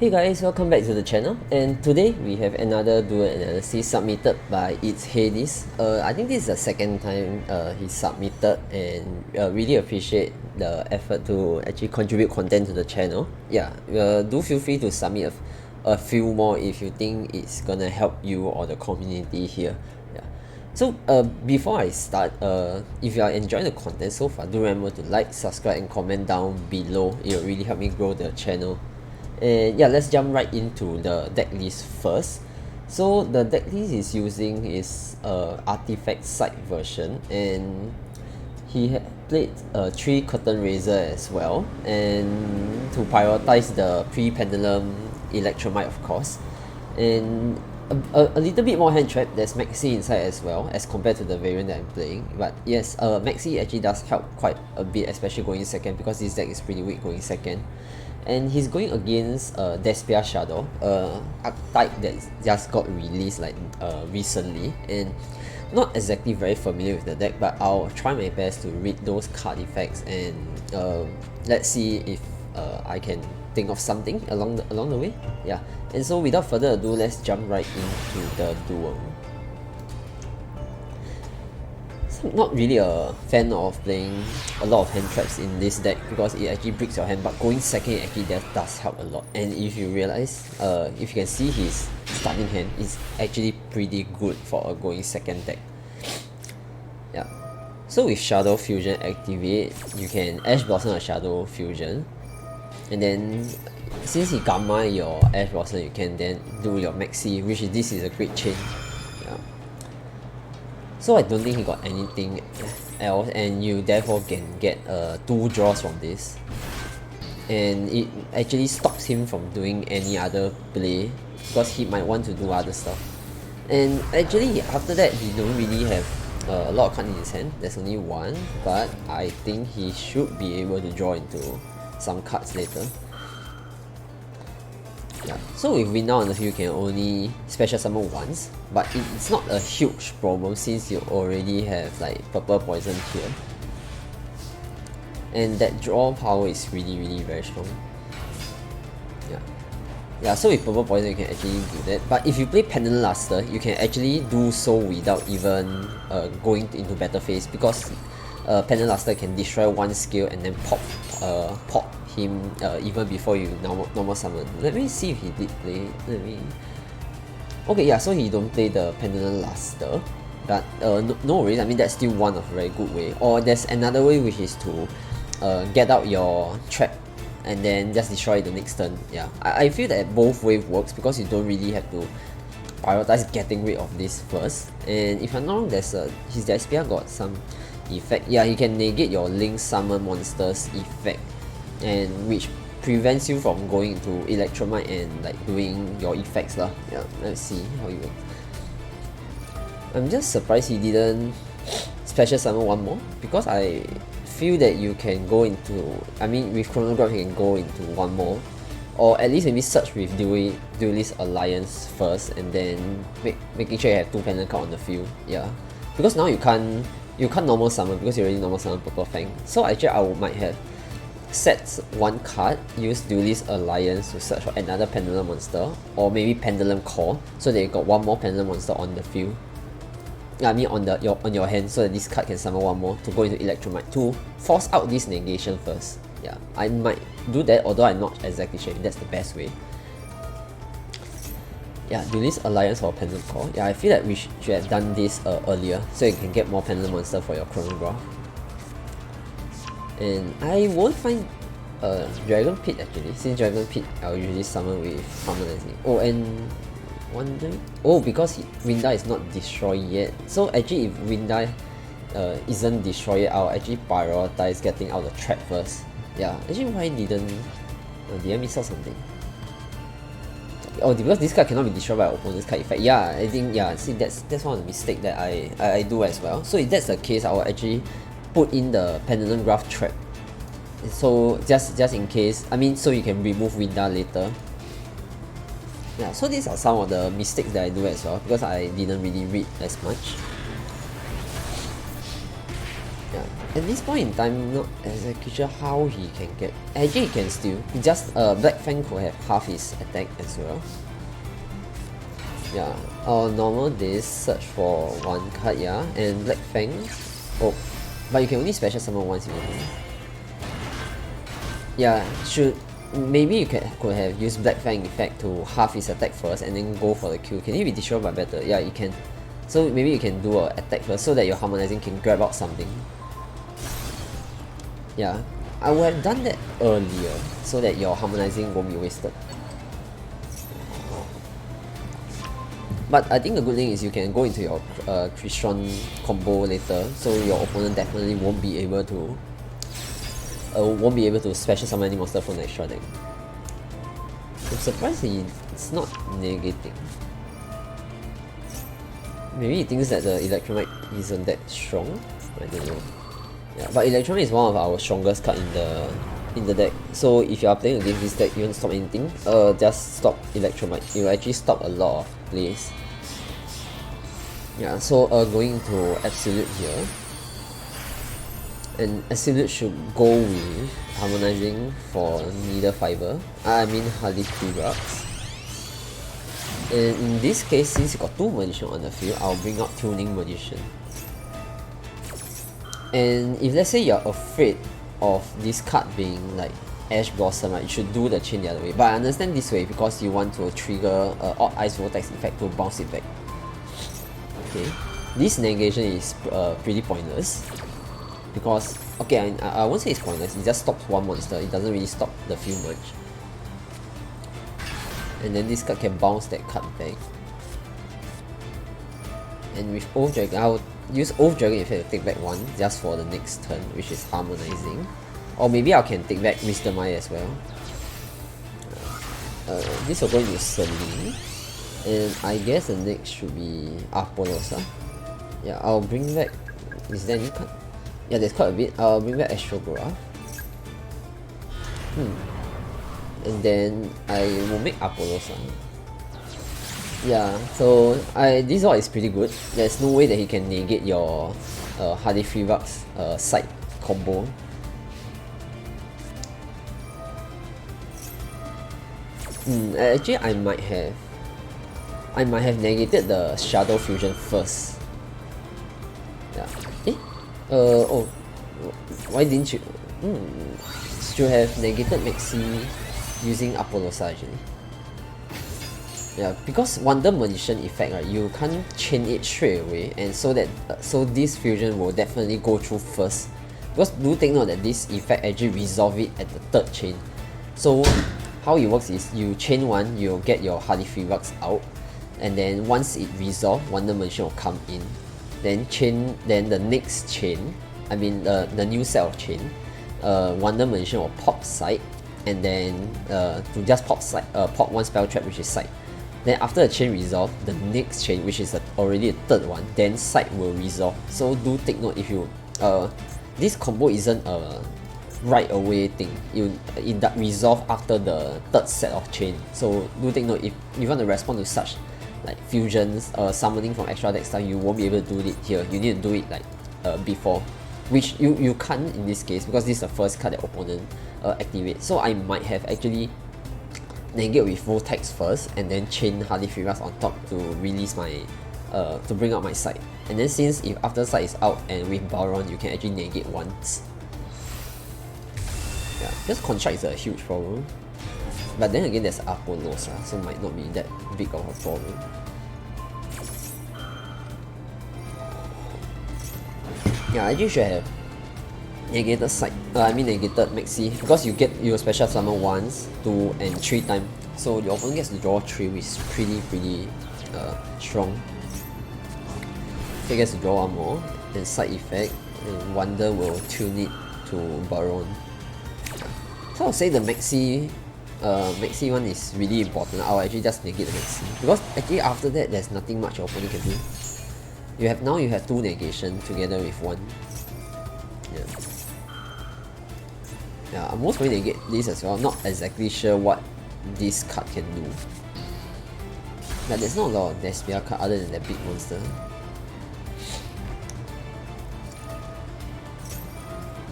Hey guys, welcome back to the channel, and today we have another duel analysis submitted by It's Hades. I think this is the second time he submitted, and really appreciate the effort to actually contribute content to the channel. Yeah, do feel free to submit a few more if you think it's gonna help you or the community here. Yeah. So before I start, if you are enjoying the content so far, do remember to like, subscribe, and comment down below. It will really help me grow the channel. And yeah, let's jump right into the deck list first. So the deck list is using is artifact side version, and he played 3 curtain raiser as well, and to prioritize the pre-pendulum electromite, of course, and a little bit more hand trap. There's Maxi inside as well as compared to the variant that I'm playing, but yes, Maxi actually does help quite a bit, especially going second, because this deck is pretty weak going second. And he's going against Despia Shadoll, archetype that just got released like recently, and not exactly very familiar with the deck, but I'll try my best to read those card effects, and let's see if I can think of something along the way. Yeah, and so without further ado, let's jump right into the duel. Not really a fan of playing a lot of hand traps in this deck because it actually breaks your hand, but going second actually does help a lot. And if you realize, if you can see his starting hand is actually pretty good for a going second deck. Yeah. So with Shadow Fusion activate, you can Ash Blossom a Shadow Fusion, and then since he gamma your Ash Blossom, you can then do your Maxi, which this is a great chain. So I don't think he got anything else, and you therefore can get 2 draws from this, and it actually stops him from doing any other play because he might want to do other stuff. And actually after that he don't really have a lot of cards in his hand. There's only 1, but I think he should be able to draw into some cards later. Yeah. So with Winda on the field, you can only special summon once, but it's not a huge problem since you already have like purple poison here, and that draw power is really very strong. Yeah, so with purple poison you can actually do that, but if you play Pendulum Luster, you can actually do so without even going into battle phase, because Pendulum Luster can destroy 1 skill and then pop him even before you normal summon. Let me see if he did play. Okay, yeah, so he don't play the Pendulum Luster, but no worries. I mean, that's still one of a very good way. Or there's another way, which is to get out your trap and then just destroy it the next turn. Yeah, I feel that both ways works because you don't really have to prioritize getting rid of this first. And if I'm not wrong, there's his Despia got some effect. Yeah, he can negate your Link Summon Monsters effect, and which prevents you from going to electromite and like doing your effects lah. Yeah, let's see how it works. I'm just surprised he didn't special summon 1 more, because I feel that you can go into, I mean with Chronograph you can go into 1 more, or at least maybe search with Duelist Alliance first, and then making sure you have 2 pendant cards on the field. Yeah, because now you can't normal summon because you already normal summon Purple Fang. So actually I might have set 1 card, use Duelist Alliance to search for another Pendulum monster, or maybe Pendulum Core, so that you got 1 more Pendulum monster on the field. I mean on your hand, so that this card can summon 1 more to go into Electromite to force out this negation first. Yeah, I might do that, although I'm not exactly sure if that's the best way. Yeah, Duelist Alliance for Pendulum Core. Yeah, I feel that we should have done this earlier, so you can get more Pendulum monster for your Chronograph. And I won't find Dragon Pit actually, since Dragon Pit I'll usually summon with Harmonizing. Oh, and wondering, because Winda is not destroyed yet. So actually if Winda isn't destroyed yet, I'll actually prioritize getting out the trap first. Yeah, actually why did I miss out something? Oh, because this card cannot be destroyed by opponent's card effect. Yeah, I think, yeah, see that's one of the mistakes that I do as well. So if that's the case, I will actually put in the Pendulum Graph trap, so just in case, I mean, so you can remove Winda later. Yeah, so these are some of the mistakes that I do as well, because I didn't really read as much. Yeah, at this point in time, not exactly sure how he can get. Actually, he can still. He just Black Fang could have half his attack as well. Yeah, normal this search for one card, yeah, and Black Fang. Oh, but you can only special summon once you want. Yeah, maybe you could have used Black Fang effect to half his attack first and then go for the kill. Can he be destroyed by battle? Yeah, you can. So maybe you can do an attack first so that your harmonizing can grab out something. Yeah, I would have done that earlier so that your harmonizing won't be wasted. But I think the good thing is you can go into your Christian combo later, so your opponent definitely won't be able to special summon any monster from the extra deck. I'm surprised it's not negating. Maybe he thinks that the Electromite isn't that strong. I don't know. Yeah, but Electromite is one of our strongest card in the deck. So if you are playing against this deck, you want to stop anything, just stop Electromite. It will actually stop a lot of plays. Yeah, so going to Absolute here. And Absolute should go with harmonizing for Neither Fiber. I mean hardly 3 bucks. And in this case, since you got 2 Magician on the field, I'll bring out Tuning Magician. And if let's say you're afraid of this card being like Ash Blossom, right, you should do the chain the other way. But I understand this way because you want to trigger Odd Ice Vortex effect to bounce it back. Okay, this negation is pretty pointless because, okay, I won't say it's pointless, it just stops one monster, it doesn't really stop the field much. And then this card can bounce that card back. And with Oath Dragon, I'll use Oath Dragon effect to take back 1 just for the next turn, which is harmonizing. Or maybe I can take back Mr. Mai as well. This will go into Celine. And I guess the next should be Apollosa. Yeah, I'll bring back. Is there any card? Yeah, there's quite a bit. I'll bring back Astrograph. And then I will make Apollosa. Yeah, so this one is pretty good. There's no way that he can negate your Hardy 3 bucks side combo. Actually, I might have negated the Shadow Fusion first. Yeah. Oh, why didn't you? Should have negated Maxi using Apollosa actually. Yeah, because Wonder Magician effect, right, you can't chain it straight away, and so this fusion will definitely go through first. Because do take note that this effect actually resolve it at the 3rd chain. So how it works is you chain 1, you'll get your Hardy 3 bucks out, and then once it resolves, Wonder Magician will come in. Then the next chain, I mean the new set of chain, Wonder Magician will pop side, and then to just pop 1 spell trap, which is side. Then after the chain resolve, the next chain, which is already a 3rd one, then side will resolve. So do take note, if you this combo isn't a right away thing. It resolve after the 3rd set of chain. So do take note, if you want to respond to such like fusions, summoning from extra deck stuff, you won't be able to do it here. You need to do it like before, which you can't in this case because this is the first card that opponent activates. So I might have actually negate with Vortex first and then chain Hardy 3 bucks on top to release my to bring out my side. And then since if after side is out and with Baron, you can actually negate once. Yeah, just construct is a huge problem. But then again, there's Apollosa, so might not be that big of a problem. Yeah, I actually should have negated side. Negated Maxi, because you special summon once, 2, and 3 times. So your opponent gets to draw 3, which is pretty strong. So he gets to draw 1 more, then side effect, and Wonder will tune it to Baron. So I'll say the Maxi one is really important. I'll actually just negate the Maxi, because actually after that there's nothing much your opponent can do. You have 2 negation together with 1. Yeah, I'm most probably negate this as well. Not exactly sure what this card can do. But there's not a lot of Despia card other than that big monster.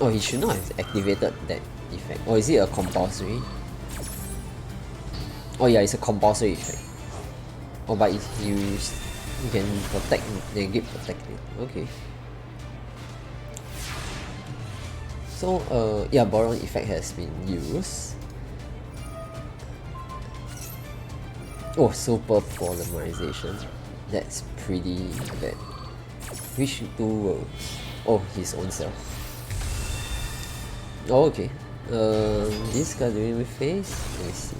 Oh, he should not have activated that effect. Or is it a compulsory? Oh yeah, it's a compulsory effect. Oh, but if you can protect, negate protected. Okay. So yeah, Boron effect has been used. Oh, super polymerization. That's pretty bad. Which two will... Oh, his own self. Oh, okay. This guy during the phase? Let me see.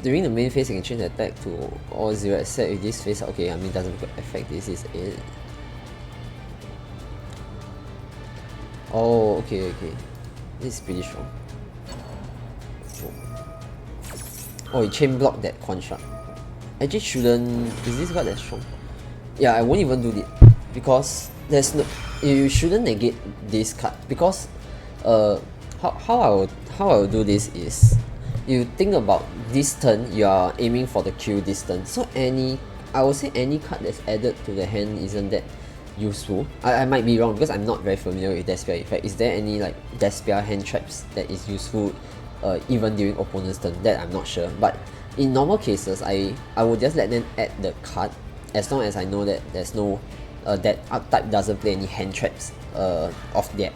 During the main phase, you can change the attack to all 0 except with this phase. Okay, I mean, doesn't affect this, is it? Oh, okay. This is pretty strong. Oh, he chain blocked that construct. Actually, shouldn't... Is this guy that strong? Yeah, I won't even do it because there's no... You shouldn't negate this card because how I will do this is, you think about this turn, you are aiming for the Q this turn. So I would say any card that's added to the hand isn't that useful. I might be wrong because I'm not very familiar with Despia effect. Is there any like Despia hand traps that is useful even during opponent's turn? That I'm not sure. But in normal cases, I would just let them add the card as long as I know that there's no that archetype doesn't play any hand traps of their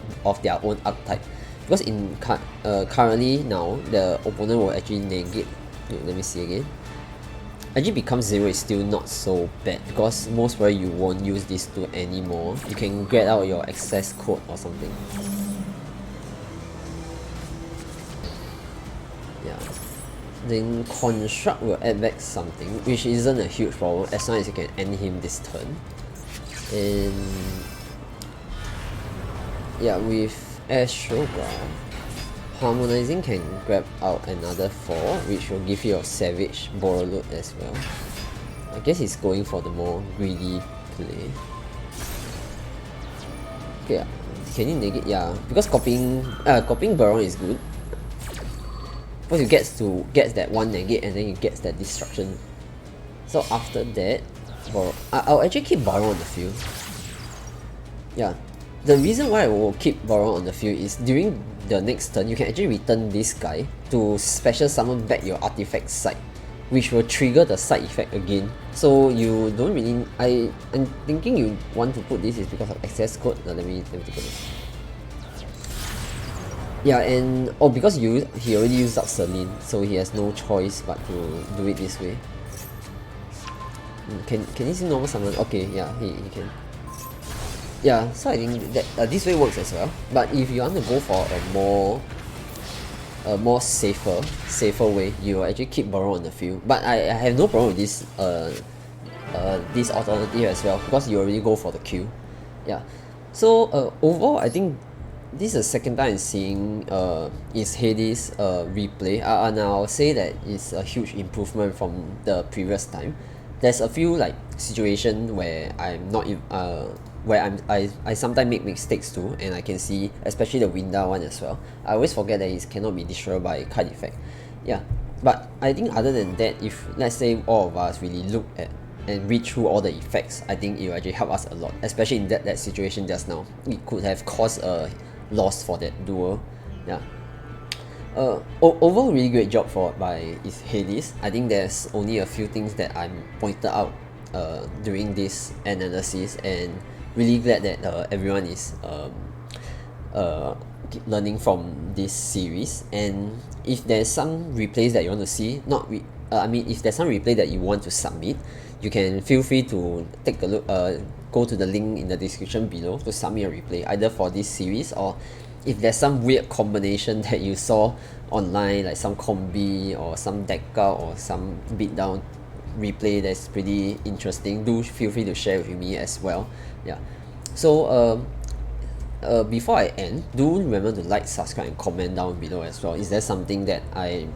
own archetype. Because in currently now, the opponent will actually negate. Let me see again. Actually, become 0 is still not so bad because most where you won't use these two anymore. You can get out your access code or something. Yeah. Then construct will add back something, which isn't a huge problem as long as you can end him this turn. And yeah, with Astrograph, harmonizing can grab out another 4, which will give you a savage Borreload as well. I guess he's going for the more greedy play. Okay, can you negate? Yeah, because copying Baron is good. Because you gets that one negate and then you gets that destruction. So after that, I'll actually keep Baron on the field. Yeah. The reason why I will keep Baron on the field is during the next turn, you can actually return this guy to special summon back your artifact side, which will trigger the side effect again. So you don't really... I'm thinking you want to put this is because of access code. Let me take a look. Yeah, and because he already used up Celine, so he has no choice but to do it this way. Can he see normal summon? Okay, yeah, he can. Yeah, so I think that this way works as well. But if you want to go for a more safer way, you will actually keep Baron on the field. But I have no problem with this alternative as well because you already go for the Q. Yeah. So overall, I think this is the second time I'm seeing is Hades replay, and I'll say that it's a huge improvement from the previous time. There's a few like situations where I'm not where I sometimes make mistakes too, and I can see, especially the Winda one as well. I always forget that it cannot be destroyed by card effect. Yeah, but I think other than that, if let's say all of us really look at and read through all the effects, I think it will actually help us a lot, especially in that situation just now. It could have caused a loss for that duel. Yeah. Overall, really great job by Hades. I think there's only a few things that I'm pointed out during this analysis, and really glad that everyone is learning from this series. And if there's some replays that you want to see, if there's some replay that you want to submit, you can feel free to take a look. Go to the link in the description below to submit a replay, either for this series or if there's some weird combination that you saw online, like some combi or some deck out or some beatdown replay that's pretty interesting, do feel free to share with me as well. Yeah. So before I end, do remember to like, subscribe, and comment down below as well. Is there something that I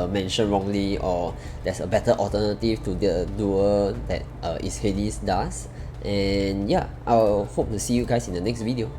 mentioned wrongly, or there's a better alternative to the duel that is Hades does? And yeah, I'll hope to see you guys in the next video.